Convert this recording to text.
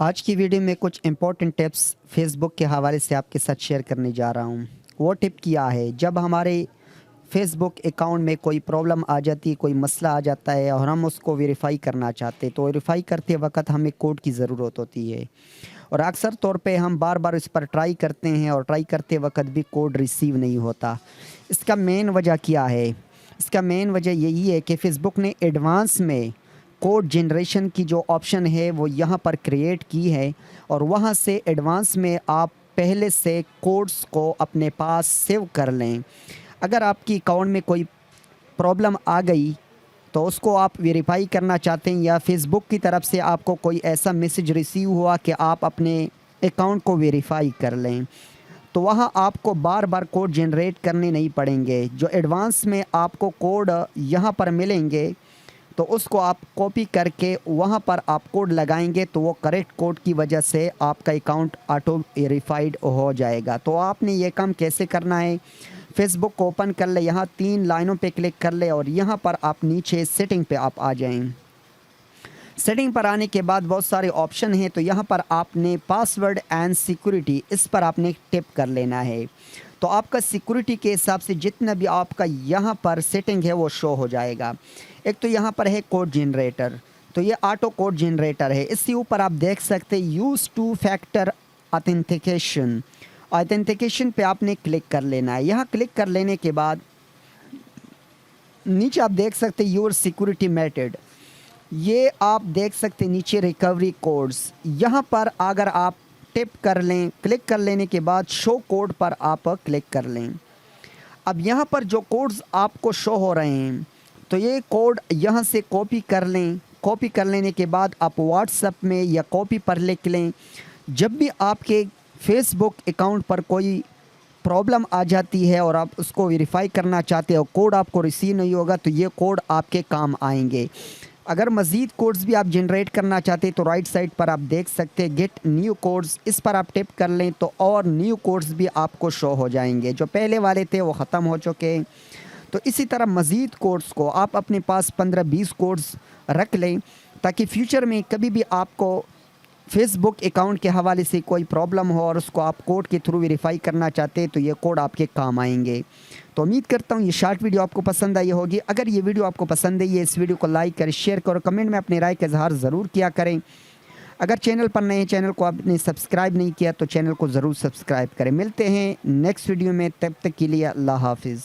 आज की वीडियो में कुछ इम्पोर्टेंट टिप्स फेसबुक के हवाले से आपके साथ शेयर करने जा रहा हूँ। वो टिप क्या है, जब हमारे फेसबुक अकाउंट में कोई प्रॉब्लम आ जाती है, कोई मसला आ जाता है और हम उसको वेरीफाई करना चाहते हैं, तो वेरीफाई करते वक्त हमें कोड की ज़रूरत होती है और अक्सर तौर पे हम बार बार इस पर ट्राई करते हैं और ट्राई करते वक्त भी कोड रिसीव नहीं होता। इसका मेन वजह क्या है? इसका मेन वजह यही है कि फ़ेसबुक ने एडवांस में कोड जनरेशन की जो ऑप्शन है वो यहाँ पर क्रिएट की है और वहाँ से एडवांस में आप पहले से कोड्स को अपने पास सेव कर लें। अगर आपकी अकाउंट में कोई प्रॉब्लम आ गई तो उसको आप वेरीफाई करना चाहते हैं या फेसबुक की तरफ से आपको कोई ऐसा मैसेज रिसीव हुआ कि आप अपने अकाउंट को वेरीफाई कर लें, तो वहाँ आपको बार बार कोड जनरेट करने नहीं पड़ेंगे। जो एडवांस में आपको कोड यहाँ पर मिलेंगे तो उसको आप कॉपी करके वहाँ पर आप कोड लगाएंगे तो वो करेक्ट कोड की वजह से आपका अकाउंट ऑटो वेरीफाइड हो जाएगा। तो आपने ये काम कैसे करना है, फेसबुक को ओपन कर ले, यहाँ 3 लाइनों पे क्लिक कर ले और यहाँ पर आप नीचे सेटिंग पे आप आ जाएं। सेटिंग पर आने के बाद बहुत सारे ऑप्शन हैं, तो यहाँ पर आपने पासवर्ड एंड सिक्योरिटी, इस पर आपने टिप कर लेना है। तो आपका सिक्योरिटी के हिसाब से जितना भी आपका यहाँ पर सेटिंग है वो शो हो जाएगा। एक तो यहाँ पर है कोड जनरेटर, तो ये ऑटो कोड जनरेटर है। इसके ऊपर आप देख सकते हैं use two factor authentication, authentication पे आपने क्लिक कर लेना है। यहाँ क्लिक कर लेने के बाद नीचे आप देख सकते हैं योर सिक्योरिटी मेथड, ये आप देख सकते हैं नीचे रिकवरी कोड्स, यहाँ पर अगर आप टिप कर लें, क्लिक कर लेने के बाद शो कोड पर आप क्लिक कर लें। अब यहाँ पर जो कोड्स आपको शो हो रहे हैं तो ये कोड यहाँ से कॉपी कर लें। कॉपी कर लेने के बाद आप व्हाट्सएप में या कॉपी पर लिख लें। जब भी आपके फेसबुक अकाउंट पर कोई प्रॉब्लम आ जाती है और आप उसको वेरीफाई करना चाहते हो, कोड आपको रिसीव नहीं होगा, तो ये कोड आपके काम आएंगे। अगर मज़ीद कोड्स भी आप जनरेट करना चाहते हैं तो राइट साइड पर आप देख सकते हैं गेट न्यू कोड्स, इस पर आप टिप कर लें तो और न्यू कोड्स भी आपको शो हो जाएंगे। जो पहले वाले थे वो ख़त्म हो चुके हैं। तो इसी तरह मज़ीद कोड्स को आप अपने पास 15-20 कोड्स रख लें ताकि फ्यूचर में कभी भी आपको फेसबुक अकाउंट के हवाले से कोई प्रॉब्लम हो और उसको आप कोड के थ्रू वेरीफाई करना चाहते हैं तो ये कोड आपके काम आएंगे। तो उम्मीद करता हूँ ये शॉर्ट वीडियो आपको पसंद आई होगी। अगर ये वीडियो आपको पसंद आई है, इस वीडियो को लाइक करें, शेयर करो, कमेंट में अपनी राय का इजहार ज़रूर किया करें। अगर चैनल पर नए, चैनल को आपने सब्सक्राइब नहीं किया तो चैनल को ज़रूर सब्सक्राइब करें। मिलते हैं नेक्स्ट वीडियो में, तब तक के लिए अल्लाह हाफिज़।